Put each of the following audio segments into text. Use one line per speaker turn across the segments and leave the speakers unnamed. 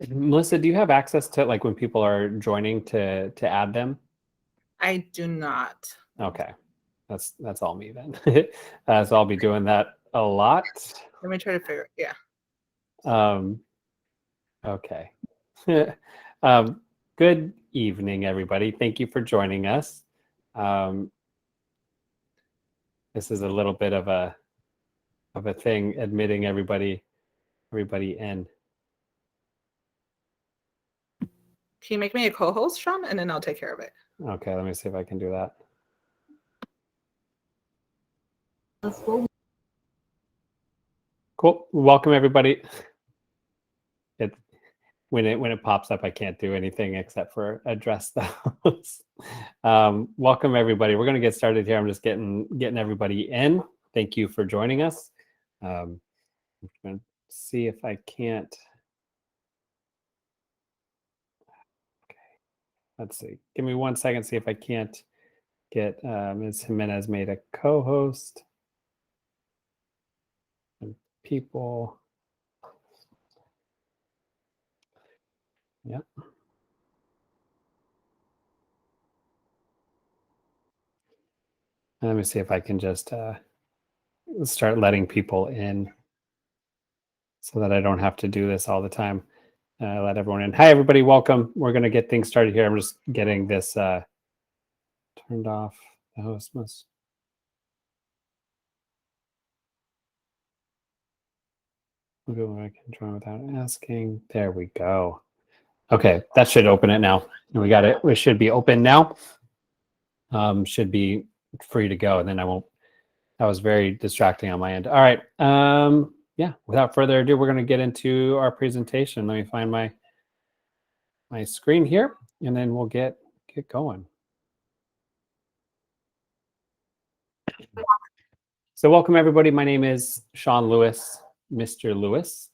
Melissa, do you have access to like when people are joining to add them?
I do not.
Okay, that's all me then. So I'll be doing that a lot.
Let me try to figure it. Yeah.
Okay. Good evening, everybody. Thank you for joining us. This is a little bit of a thing, admitting everybody in.
Can you make me a co-host, Sean, and then I'll take care of it.
Okay, let me see if I can do that. Cool. Welcome, everybody. When it pops up, I can't do anything except for address those. Welcome, everybody. We're going to get started here. I'm just getting everybody in. Thank you for joining us. I'm going to see if I can't. Okay, let's see. Give me 1 second. See if I can't get Ms. Jimenez made a co-host. And people. Yep. Let me see if I can just start letting people in so that I don't have to do this all the time. Let everyone in. Hi, everybody. Welcome. We're going to get things started here. I'm just getting this turned off. The host must. I can join without asking. There we go. Okay, that should open it now. We got it. We should be open now. Should be free to go, and then I won't. That was very distracting on my end. All right. Yeah. Without further ado, we're going to get into our presentation. Let me find my screen here, and then we'll get going. So welcome, everybody. My name is Sean Lewis, Mr. Lewis.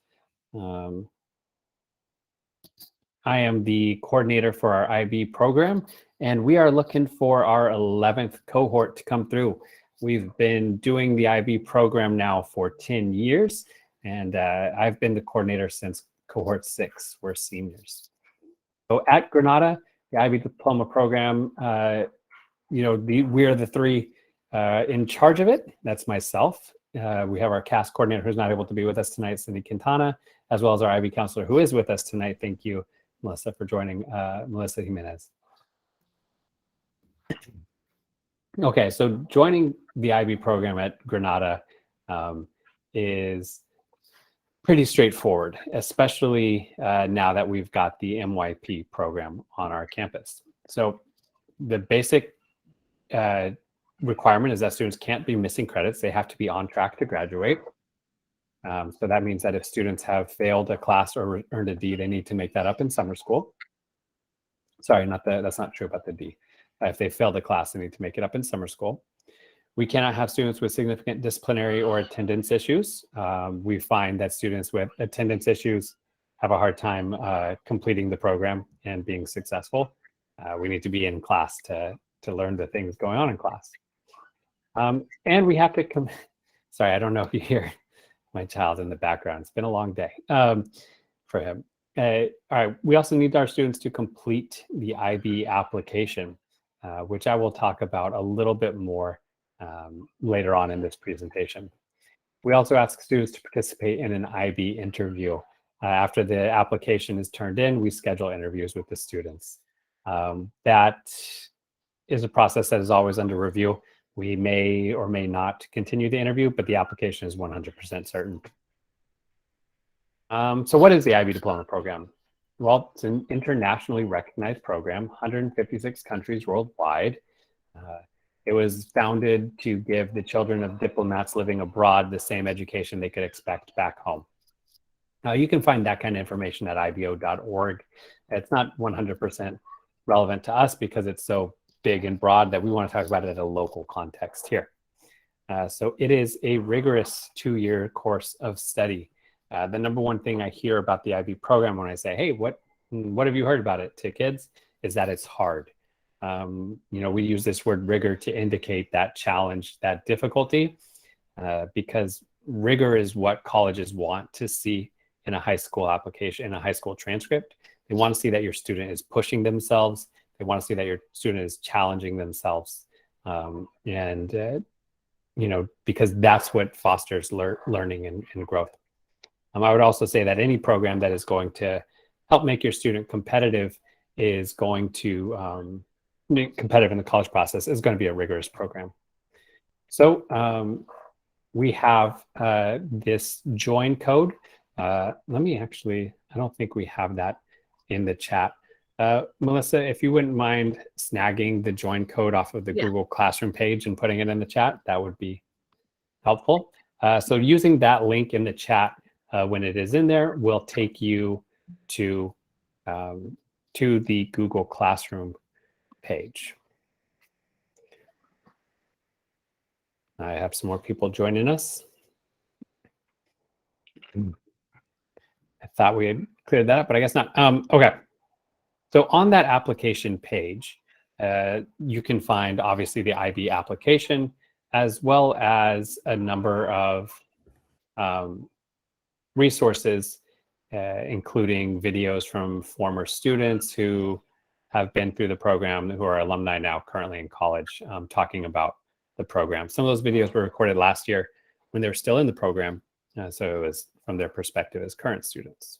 I am the coordinator for our IB program, and we are looking for our 11th cohort to come through. We've been doing the IB program now for 10 years, and I've been the coordinator since cohort 6. We're seniors. So at Granada, the IB diploma program, we are the three in charge of it. That's myself. We have our CAS coordinator who's not able to be with us tonight, Cindy Quintana, as well as our IB counselor who is with us tonight. Thank you, Melissa, for joining, Melissa Jimenez. Okay, so joining the IB program at Granada is pretty straightforward, especially now that we've got the MYP program on our campus. So the basic requirement is that students can't be missing credits. They have to be on track to graduate. So that means that if students have failed a class or earned a D, they need to make that up in summer school. Sorry, that's not true about the D. If they failed a class, they need to make it up in summer school. We cannot have students with significant disciplinary or attendance issues. We find that students with attendance issues have a hard time completing the program and being successful. We need to be in class to learn the things going on in class. And we have to sorry, I don't know if you hear my child in the background. It's been a long day for him. All right, we also need our students to complete the IB application, which I will talk about a little bit more later on in this presentation. We also ask students to participate in an IB interview. After the application is turned in, we schedule interviews with the students. That is a process that is always under review. We may or may not continue the interview, but the application is 100% certain. So what is the IB Diploma Program? Well, it's an internationally recognized program, 156 countries worldwide. It was founded to give the children of diplomats living abroad the same education they could expect back home. Now, you can find that kind of information at ibo.org. It's not 100% relevant to us because it's so big and broad that we want to talk about it at a local context here. So it is a rigorous 2-year course of study. The number one thing I hear about the IB program when I say, hey, what have you heard about it to kids, is that it's hard. We use this word rigor to indicate that challenge, that difficulty, because rigor is what colleges want to see in a high school application, in a high school transcript. They want to see that your student is pushing themselves. They want to see that your student is challenging themselves. Because that's what fosters learning and growth. I would also say that any program that is going to help make your student competitive is going to competitive in the college process is going to be a rigorous program. So we have this join code. I don't think we have that in the chat. Melissa, if you wouldn't mind snagging the join code off of the Google Classroom page and putting it in the chat, that would be helpful. So using that link in the chat when it is in there will take you to the Google Classroom page. I have some more people joining us. I thought we had cleared that up, but I guess not. Okay. So on that application page, you can find obviously the IB application as well as a number of resources, including videos from former students who have been through the program, who are alumni now currently in college, talking about the program. Some of those videos were recorded last year when they were still in the program. So it was from their perspective as current students.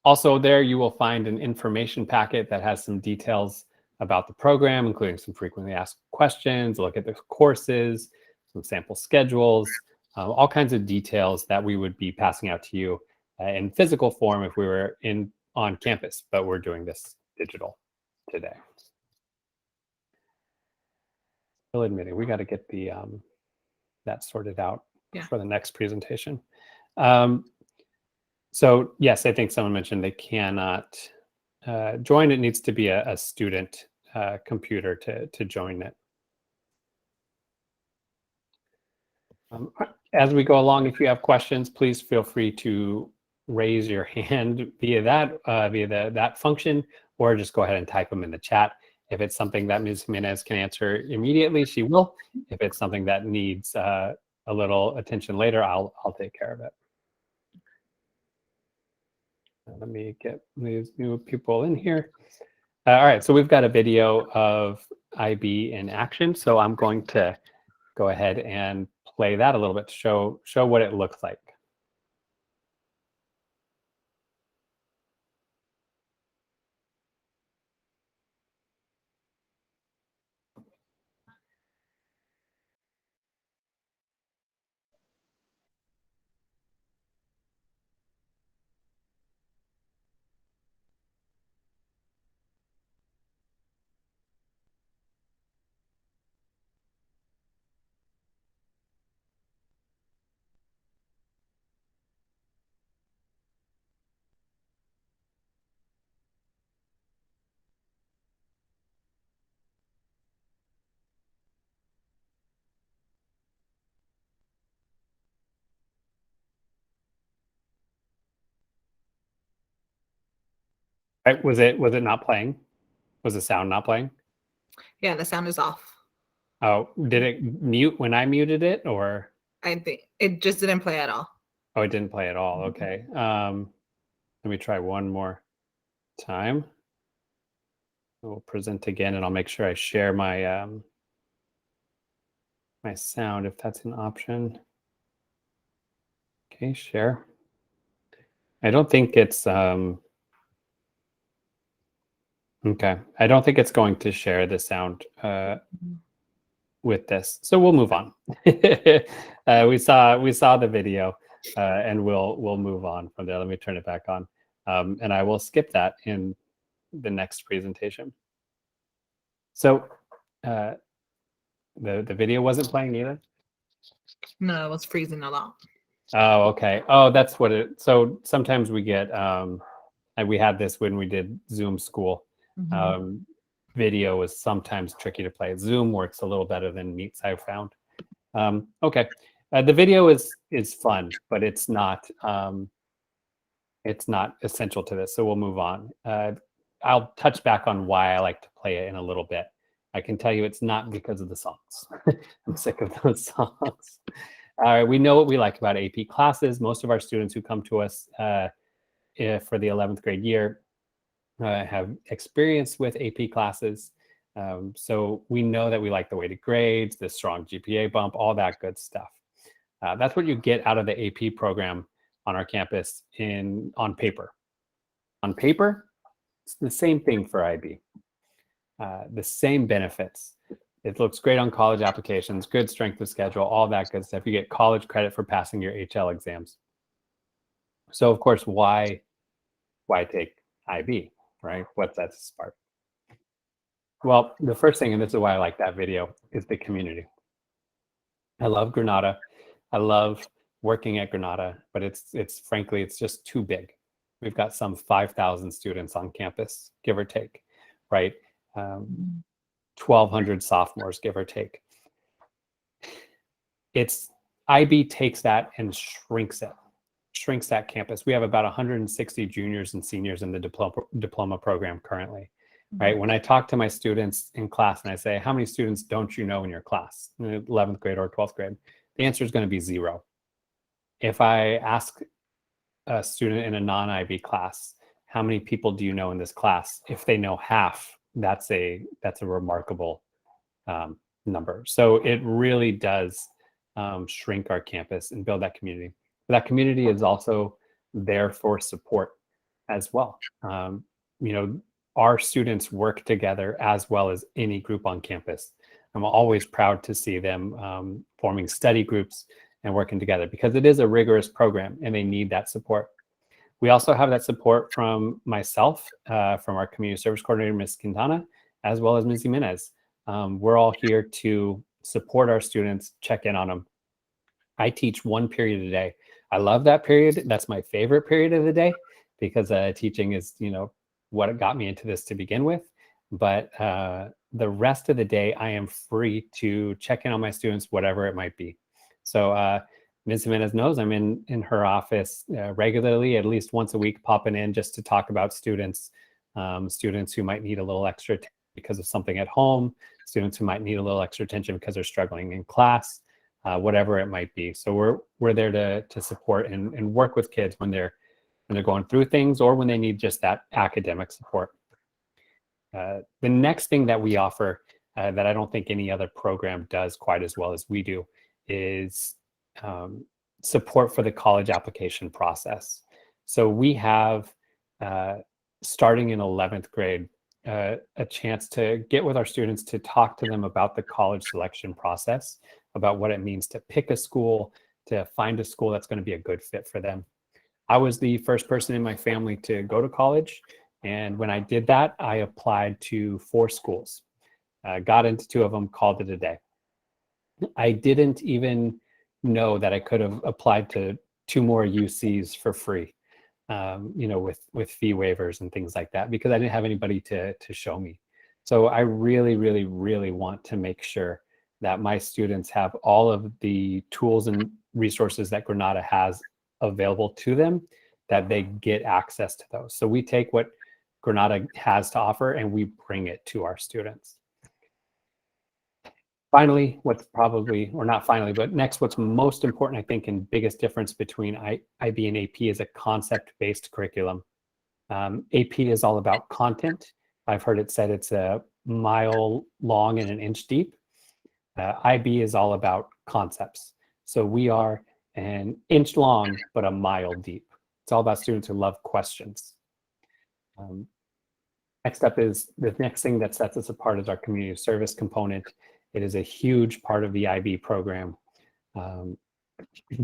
Also there, you will find an information packet that has some details about the program, including some frequently asked questions, a look at the courses, some sample schedules, all kinds of details that we would be passing out to you in physical form if we were on campus, but we're doing this digital today. Still admitting we got to get the that sorted out for the next presentation. So yes, I think someone mentioned they cannot join. It needs to be a student computer to join it. As we go along, if you have questions, please feel free to raise your hand via that function, or just go ahead and type them in the chat. If it's something that Ms. Jimenez can answer immediately, she will. If it's something that needs a little attention later, I'll take care of it. Let me get these new people in here. All right, so we've got a video of IB in action. So I'm going to go ahead and play that a little bit to show what it looks like. Right, was it not playing? Was the sound not playing?
Yeah, the sound is off.
Oh, did it mute when I muted it, or?
I think it just didn't play at all.
Oh, it didn't play at all. Okay. Let me try one more time. We'll present again, and I'll make sure I share my my sound if that's an option. Okay, share. I don't think it's okay. I don't think it's going to share the sound with this, so we'll move on. We saw the video, and we'll move on from there. Let me turn it back on, and I will skip that in the next presentation. So the video wasn't playing either?
No, it was freezing a lot.
Oh, okay. Oh, that's what it. So sometimes we get and we had this when we did Zoom school. Video is sometimes tricky to play. Zoom works a little better than Meets, I've found. Okay, the video is fun, but it's not essential to this. So we'll move on. I'll touch back on why I like to play it in a little bit. I can tell you it's not because of the songs. I'm sick of those songs. We know what we like about AP classes. Most of our students who come to us for the 11th grade year have experience with AP classes. So we know that we like the weighted grades, the strong GPA bump, all that good stuff. That's what you get out of the AP program on our campus on paper. On paper, it's the same thing for IB. The same benefits. It looks great on college applications, good strength of schedule, all that good stuff. You get college credit for passing your HL exams. So of course, why take IB, right? What sets us apart? Well, the first thing, and this is why I like that video, is the community. I love Granada. I love working at Granada, but it's frankly, it's just too big. We've got some 5,000 students on campus, give or take, right? 1,200 sophomores, give or take. IB takes that and shrinks that campus. We have about 160 juniors and seniors in the diploma program currently, right? When I talk to my students in class and I say, how many students don't you know in your class, in 11th grade or 12th grade? The answer is going to be 0. If I ask a student in a non-IB class, how many people do you know in this class? If they know half, that's a remarkable number. So it really does shrink our campus and build that community. But that community is also there for support as well. Our students work together as well as any group on campus. I'm always proud to see them forming study groups and working together because it is a rigorous program and they need that support. We also have that support from myself, from our community service coordinator, Ms. Quintana, as well as Ms. Jimenez. We're all here to support our students, check in on them. I teach 1 period a day. I love that period. That's my favorite period of the day because teaching is, what got me into this to begin with. But the rest of the day, I am free to check in on my students, whatever it might be. So Ms. Jimenez knows I'm in her office regularly, at least once a week, popping in just to talk about students, students who might need a little extra because of something at home, students who might need a little extra attention because they're struggling in class, whatever it might be. So we're there to support and work with kids when they're going through things or when they need just that academic support. The next thing that we offer that I don't think any other program does quite as well as we do is support for the college application process. So we have, starting in 11th grade, a chance to get with our students to talk to them about the college selection process, about what it means to pick a school, to find a school that's going to be a good fit for them. I was the first person in my family to go to college. And when I did that, I applied to 4 schools, got into 2 of them, called it a day. I didn't even know that I could have applied to 2 more UCs for free, with fee waivers and things like that, because I didn't have anybody to show me. So I really, really, really want to make sure that my students have all of the tools and resources that Granada has available to them, that they get access to those. So we take what Granada has to offer and we bring it to our students. Finally, what's most important, I think, and biggest difference between IB and AP is a concept-based curriculum. AP is all about content. I've heard it said it's a mile long and an inch deep. IB is all about concepts. So we are an inch long, but a mile deep. It's all about students who love questions. Next up is the next thing that sets us apart is our community service component. It is a huge part of the IB program. It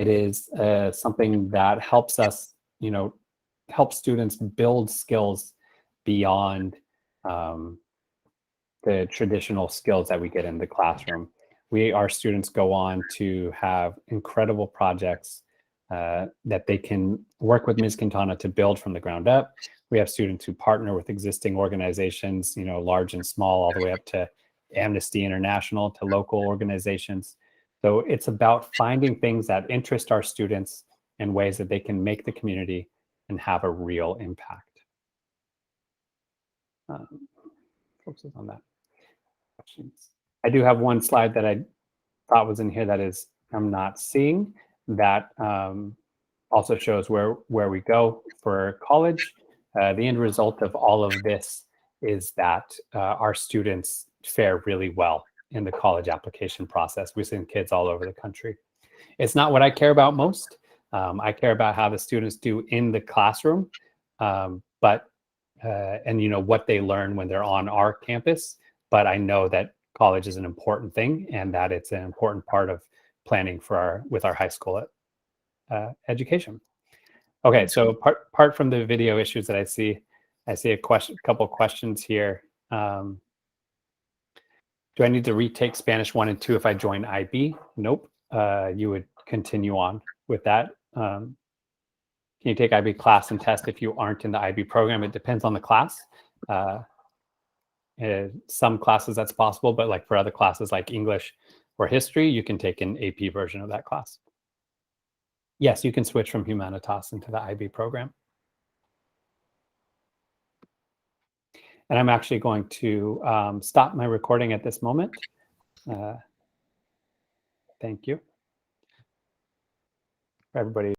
is something that helps us, help students build skills beyond the traditional skills that we get in the classroom. Our students go on to have incredible projects that they can work with Ms. Quintana to build from the ground up. We have students who partner with existing organizations, large and small, all the way up to Amnesty International, to local organizations. So it's about finding things that interest our students in ways that they can make the community and have a real impact. Focuses on that. I do have one slide that I thought was in here that I'm not seeing, that also shows where we go for college. The end result of all of this is that our students fare really well in the college application process. We send kids all over the country. It's not what I care about most. I care about how the students do in the classroom, and what they learn when they're on our campus. But I know that college is an important thing, and that it's an important part of planning for our high school education. Okay, so apart from the video issues that I see a couple questions here. Do I need to retake Spanish 1 and 2 if I join IB? Nope. You would continue on with that. Can you take IB class and test if you aren't in the IB program? It depends on the class. Some classes that's possible, but like for other classes like English or history, you can take an AP version of that class. Yes, you can switch from Humanitas into the IB program. And I'm actually going to stop my recording at this moment. Thank you. Everybody.